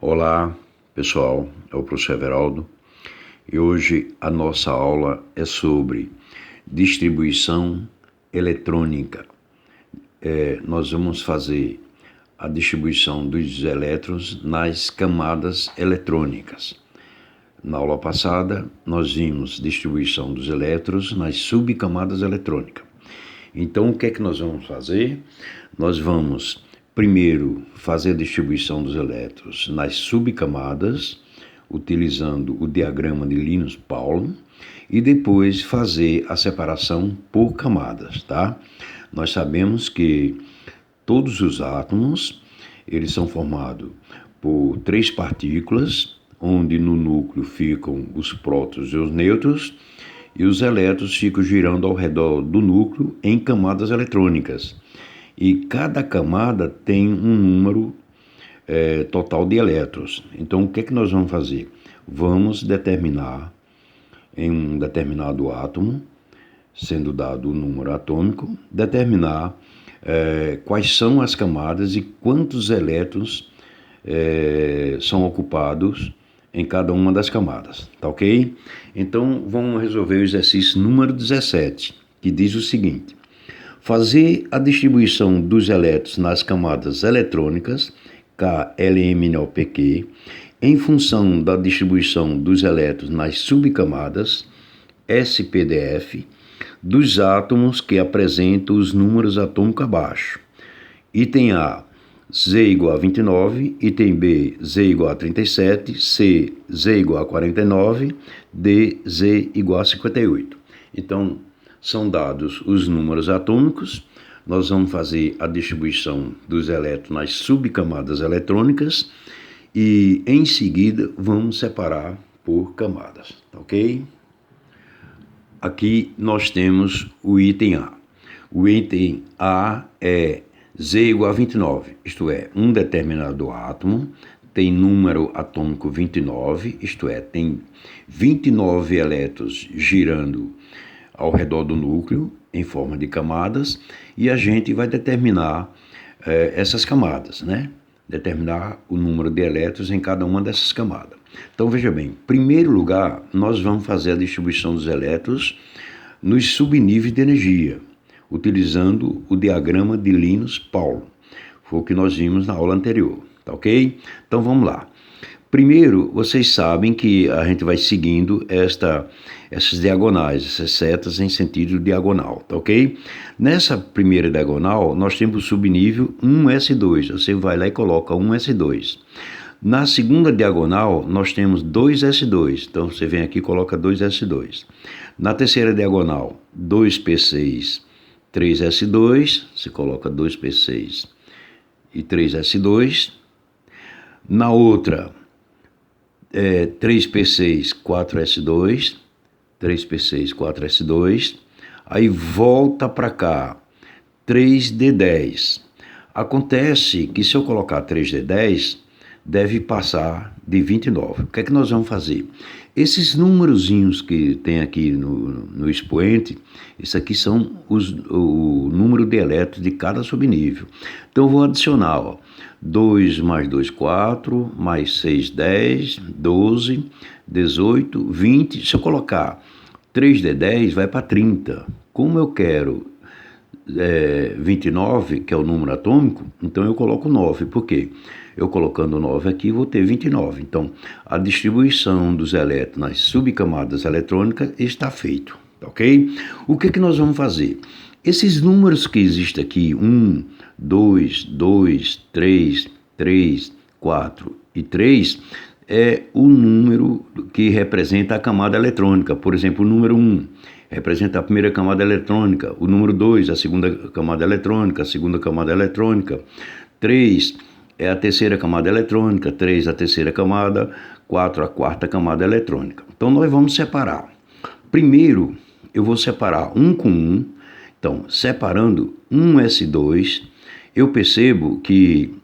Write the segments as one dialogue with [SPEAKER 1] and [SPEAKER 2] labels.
[SPEAKER 1] Olá, pessoal, é o professor Everaldo e hoje a nossa aula é sobre distribuição eletrônica. Nós vamos fazer a distribuição dos elétrons nas camadas eletrônicas. Na aula passada, nós vimos distribuição dos elétrons nas subcamadas eletrônicas. Então, o que é que nós vamos fazer? Nós vamos primeiro fazer a distribuição dos elétrons nas subcamadas, utilizando o diagrama de Linus-Pauling, e depois fazer a separação por camadas, tá? Nós sabemos que todos os átomos, eles são formados por 3 partículas, onde no núcleo ficam os prótons e os nêutrons, e os elétrons ficam girando ao redor do núcleo em camadas eletrônicas. E cada camada tem um número total de elétrons. Então, o que é que nós vamos fazer? Vamos determinar em um determinado átomo, sendo dado o número atômico, determinar quais são as camadas e quantos elétrons são ocupados em cada uma das camadas, tá ok? Então, vamos resolver o exercício número 17, que diz o seguinte: fazer a distribuição dos elétrons nas camadas eletrônicas, KLMNOPQ, em função da distribuição dos elétrons nas subcamadas, SPDF, dos átomos que apresentam os números atômicos abaixo. Item A, Z igual a 29, item B, Z igual a 37, C, Z igual a 49, D, Z igual a 58. Então, são dados os números atômicos, nós vamos fazer a distribuição dos elétrons nas subcamadas eletrônicas e, em seguida, vamos separar por camadas, ok? Aqui nós temos o item A. O item A é Z igual a 29, isto é, um determinado átomo tem número atômico 29, isto é, tem 29 elétrons girando ao redor do núcleo em forma de camadas, e a gente vai determinar essas camadas, né? Determinar o número de elétrons em cada uma dessas camadas. Então, veja bem, em primeiro lugar, nós vamos fazer a distribuição dos elétrons nos subníveis de energia, utilizando o diagrama de Linus-Pauling. Foi o que nós vimos na aula anterior, tá ok? Então vamos lá. Primeiro, vocês sabem que a gente vai seguindo essas diagonais, essas setas em sentido diagonal, tá ok? Nessa primeira diagonal, nós temos o subnível 1s2, você vai lá e coloca 1s2. Na segunda diagonal, nós temos 2s2, então você vem aqui e coloca 2s2. Na terceira diagonal, 2p6, 3s2, você coloca 2p6 e 3s2. Na outra, 3p6, 4s2, 3p6, 4s2. Aí volta para cá, 3d10. Acontece que se eu colocar 3d10, deve passar de 29. O que é que nós vamos fazer? Esses númerozinhos que tem aqui no expoente, isso aqui são o número de elétrons de cada subnível. Então eu vou adicionar, ó, 2 mais 2, 4, mais 6, 10, 12, 18, 20. Se eu colocar 3d10, vai para 30. Como eu quero 29, que é o número atômico, então eu coloco 9. Por quê? Eu colocando 9 aqui, vou ter 29. Então, a distribuição dos elétrons nas subcamadas eletrônicas está feito, ok? O que nós vamos fazer? Esses números que existem aqui, 1, 2, 2, 3, 3, 4 e 3, é o número que representa a camada eletrônica. Por exemplo, o número 1 representa a primeira camada eletrônica, o número 2, a segunda camada eletrônica, a segunda camada eletrônica, 3 é a terceira camada eletrônica, 3 a terceira camada, 4 a quarta camada eletrônica. Então, nós vamos separar. Primeiro, eu vou separar um com um. Então, separando 1s2, eu percebo que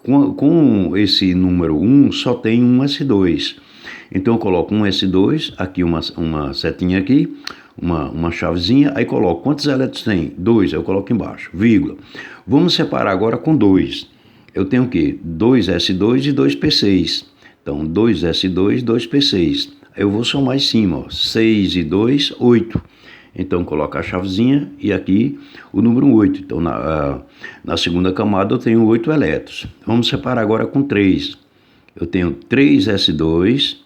[SPEAKER 1] com esse número 1 só tem um s2. Então eu coloco um S2, aqui uma setinha aqui, uma chavezinha, aí coloco quantos elétrons tem? 2, eu coloco embaixo, vírgula. Vamos separar agora com 2. eu tenho o quê? 2s2 e 2p6. Então, 2s2, 2p6. Eu vou somar em cima, ó, 6 e 2, 8. Então, coloca a chavezinha e aqui o número 8. Então, na segunda camada eu tenho 8 elétrons. Vamos separar agora com 3. Eu tenho 3s2,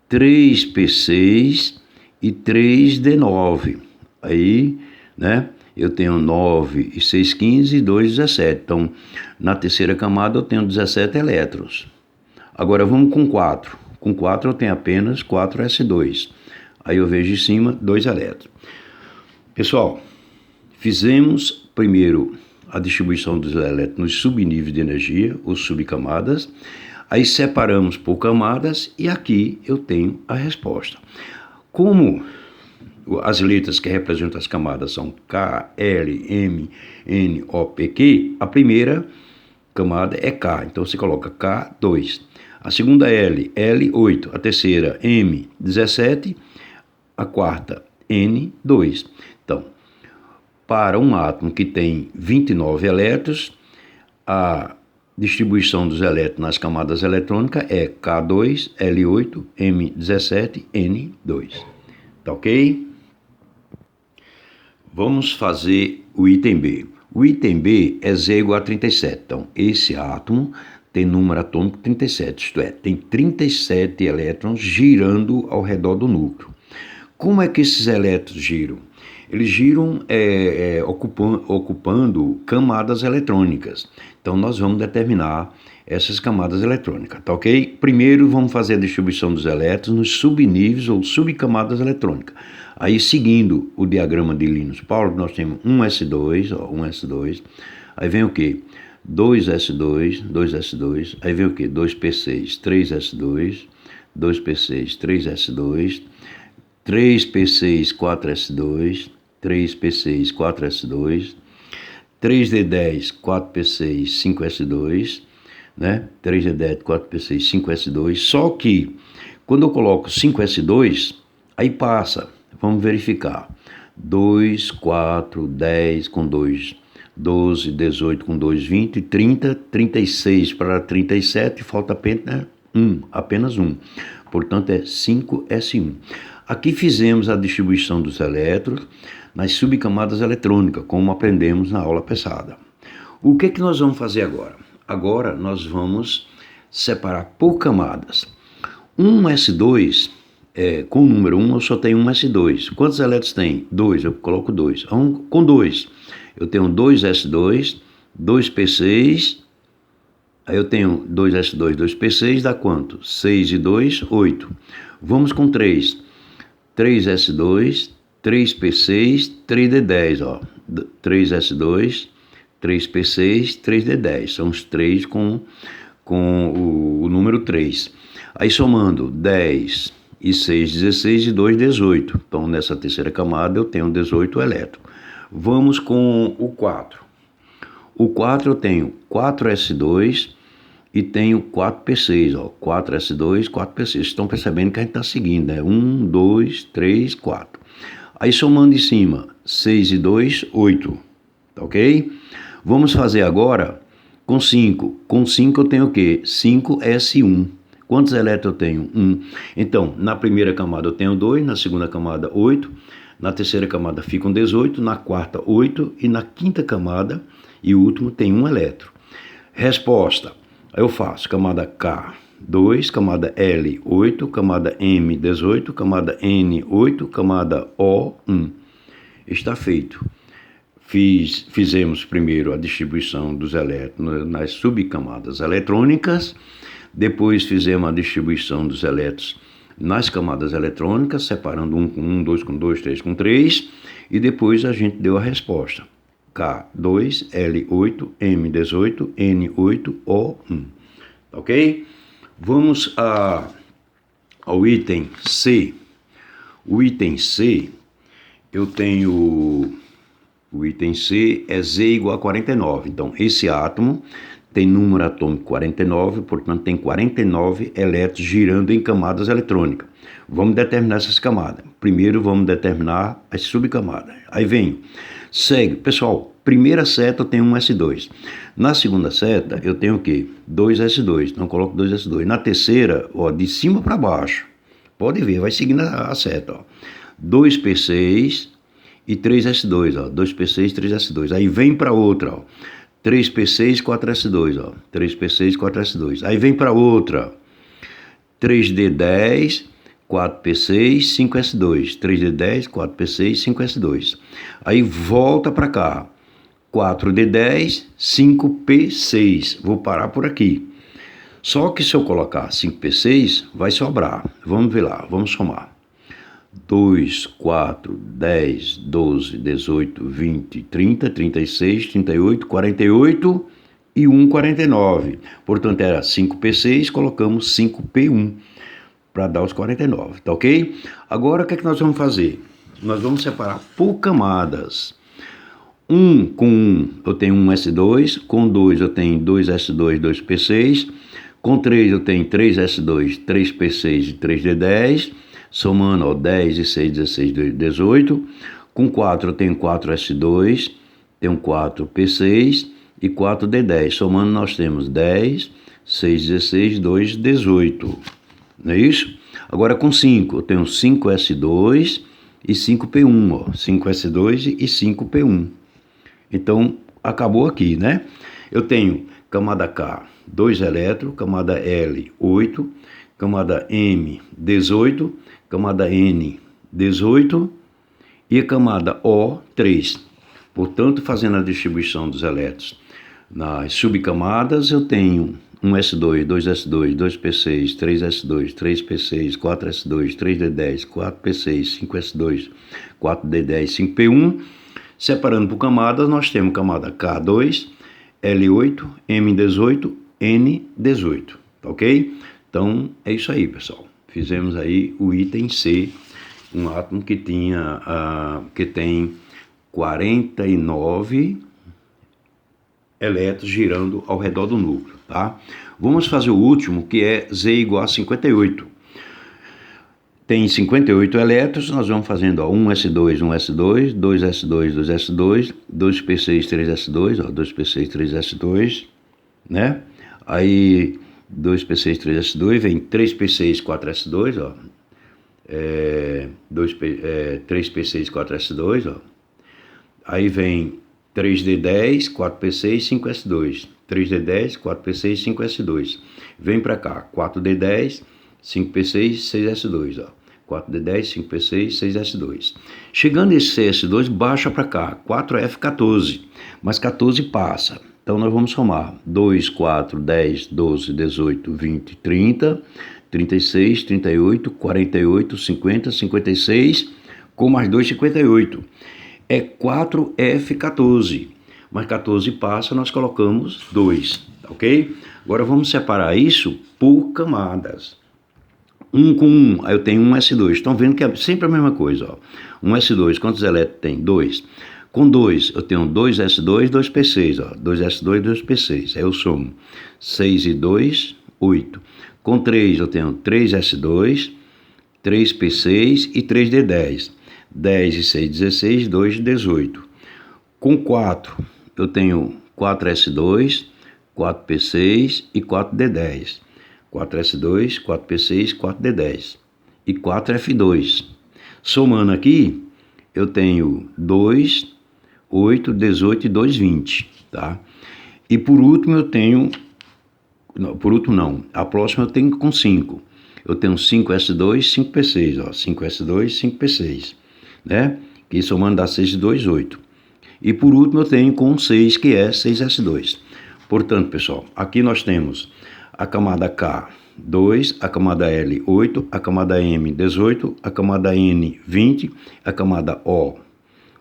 [SPEAKER 1] 3p6 e 3d9. Aí, né, eu tenho 9 e 6, 15 e 2, 17. Então, na terceira camada eu tenho 17 elétrons. Agora vamos com 4. Com 4 eu tenho apenas 4s2. Aí eu vejo em cima 2 elétrons. Pessoal, fizemos primeiro a distribuição dos elétrons nos subníveis de energia, ou subcamadas. Aí separamos por camadas e aqui eu tenho a resposta. Como as letras que representam as camadas são K, L, M, N, O, P, Q, a primeira camada é K, então você coloca K2. A segunda L, L8. A terceira M, 17. A quarta N2. Então, para um átomo que tem 29 elétrons, a distribuição dos elétrons nas camadas eletrônicas é K2, L8, M17, N2. Tá ok? Vamos fazer o item B. O item B é Z igual a 37. Então, esse átomo tem número atômico 37, isto é, tem 37 elétrons girando ao redor do núcleo. Como é que esses elétrons giram? Eles giram ocupando camadas eletrônicas. Então, nós vamos determinar essas camadas eletrônicas, tá ok? Primeiro, vamos fazer a distribuição dos elétrons nos subníveis ou subcamadas eletrônicas. Aí, seguindo o diagrama de Linus-Pauling, nós temos 1s2, ó, 1s2. Aí vem o quê? 2s2, 2s2. Aí vem o quê? 2p6, 3s2, 2p6, 3s2. 3p6, 4s2, 3p6, 4s2, 3d10, 4p6, 5s2, né? 3d10, 4p6, 5s2. Só que, quando eu coloco 5s2, aí passa, vamos verificar. 2, 4, 10 com 2, 12, 18 com 2, 20, 30, 36 para 37, falta apenas 1. Portanto, é 5s1. Aqui fizemos a distribuição dos elétrons nas subcamadas eletrônicas, como aprendemos na aula passada. O que nós vamos fazer agora? Agora nós vamos separar por camadas. 1s2, com o número 1 eu só tenho 1s2. Quantos elétrons tem? 2, eu coloco 2. Com 2, eu tenho 2s2, 2p6, aí eu tenho 2s2, 2p6, dá quanto? 6 e 2, 8. Vamos com 3. 3s2, 3p6, 3d10, ó. 3s2, 3p6, 3d10. São os 3 com o número 3. Aí somando 10 e 6, 16 e 2, 18. Então, nessa terceira camada eu tenho 18 elétrons. Vamos com o 4. O 4 eu tenho 4s2 e tenho 4p6, ó, 4s2, 4p6. Estão percebendo que a gente está seguindo, né? 1, 2, 3, 4. Aí somando em cima, 6 e 2, 8. Tá ok? Vamos fazer agora com 5. Com 5 eu tenho o quê? 5s1. Quantos elétrons eu tenho? 1. Então, na primeira camada eu tenho 2, na segunda camada 8, na terceira camada ficam 18, na quarta 8 e na quinta camada e último tem 1 elétron. Resposta. Aí eu faço camada K, 2, camada L, 8, camada M, 18, camada N, 8, camada O, 1. Está feito. Fizemos primeiro a distribuição dos elétrons nas subcamadas eletrônicas, depois fizemos a distribuição dos elétrons nas camadas eletrônicas, separando 1 com 1, 2 com 2, 3 com 3, e depois a gente deu a resposta. K2, L8, M18, N8, O1. Ok? Vamos ao item C. O item C, eu tenho... O item C é Z igual a 49. Então, esse átomo tem número atômico 49, portanto tem 49 elétrons girando em camadas eletrônicas. Vamos determinar essas camadas. Primeiro vamos determinar as subcamadas. Aí vem, segue, pessoal, primeira seta eu tenho um S2. Na segunda seta eu tenho o quê? 2S2, então eu coloco 2S2. Na terceira, ó, de cima para baixo, pode ver, vai seguindo a seta, ó. 2P6 e 3S2, ó, 2P6 e 3S2. Aí vem para outra, ó. 3P6, 4S2, ó. 3P6, 4S2. Aí vem para outra. 3D10, 4P6, 5S2. 3D10, 4P6, 5S2. Aí volta para cá. 4D10, 5P6. Vou parar por aqui. Só que se eu colocar 5P6, vai sobrar. Vamos ver lá, vamos somar. 2, 4, 10, 12, 18, 20, 30, 36, 38, 48 e 1, 49. Portanto, era 5P6, colocamos 5P1 para dar os 49, tá ok? Agora, o que é que nós vamos fazer? Nós vamos separar por camadas. Com 1 eu tenho 1S2, com 2 eu tenho 2S2, 2P6, com 3 eu tenho 3S2, 3P6 e 3D10, somando, ó, 10 e 6, 16, 18. Com 4 eu tenho 4S2, tenho 4P6 e 4D10. Somando nós temos 10, 6, 16, 2, 18. Não é isso? Agora com 5 eu tenho 5S2 e 5P1, ó, 5S2 e 5P1. Então acabou aqui, né? Eu tenho camada K, 2 elétrons, camada L, 8, camada M, 18, camada N, 18 e a camada O, 3. Portanto, fazendo a distribuição dos elétrons nas subcamadas, eu tenho 1S2, 2S2, 2P6, 3S2, 3P6, 4S2, 3D10, 4P6, 5S2, 4D10, 5P1. Separando por camadas, nós temos camada K2, L8, M18, N18, tá ok? Então, é isso aí, pessoal. Fizemos aí o item C, um átomo que tem 49 elétrons girando ao redor do núcleo, tá? Vamos fazer o último, que é Z igual a 58. Tem 58 elétrons, nós vamos fazendo, ó, 1S2, 1S2, 2S2, 2S2, 2P6, 3S2, ó, 2P6, 3S2, né? Aí 2P6, 3S2, vem 3P6, 4S2, ó. 3P6, 4S2, ó. Aí vem 3D10, 4P6, 5S2. 3D10, 4P6, 5S2. Vem para cá, 4D10, 5P6, 6S2, ó. 4D10, 5P6, 6S2. Chegando esse 6S2, baixa para cá, 4F14, mas 14 passa. Então nós vamos somar 2, 4, 10, 12, 18, 20, 30, 36, 38, 48, 50, 56, com mais 2, 58. É 4F14, mas 14 passa, nós colocamos 2, ok? Agora vamos separar isso por camadas. 1 com 1, aí eu tenho 1S2. Estão vendo que é sempre a mesma coisa, ó. 1S2, quantos elétrons tem? 2. Com 2, eu tenho 2S2, 2P6, ó. 2S2, 2P6. Aí eu somo 6 e 2, 8. Com 3, eu tenho 3S2, 3P6 e 3D10. 10 e 6, 16, 2, 18. Com 4, eu tenho 4S2, 4P6 e 4D10. 4S2, 4P6, 4D10 e 4F2. Somando aqui, eu tenho 2, 8, 18 e 2, 20, tá? E por último eu tenho, a próxima eu tenho com 5. Eu tenho 5S2, 5P6, ó, 5S2, 5P6, né? Que somando dá 6 e 2, 8. E por último eu tenho com 6, que é 6S2. Portanto, pessoal, aqui nós temos a camada K, 2, a camada L, 8, a camada M, 18, a camada N, 20, a camada O,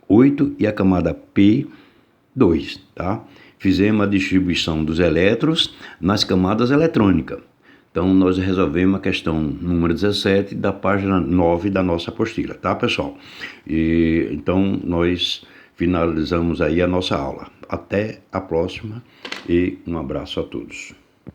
[SPEAKER 1] 8 e a camada P, 2, tá? Fizemos a distribuição dos elétrons nas camadas eletrônicas. Então, nós resolvemos a questão número 17 da página 9 da nossa apostila, tá, pessoal? Então, nós finalizamos aí a nossa aula. Até a próxima e um abraço a todos.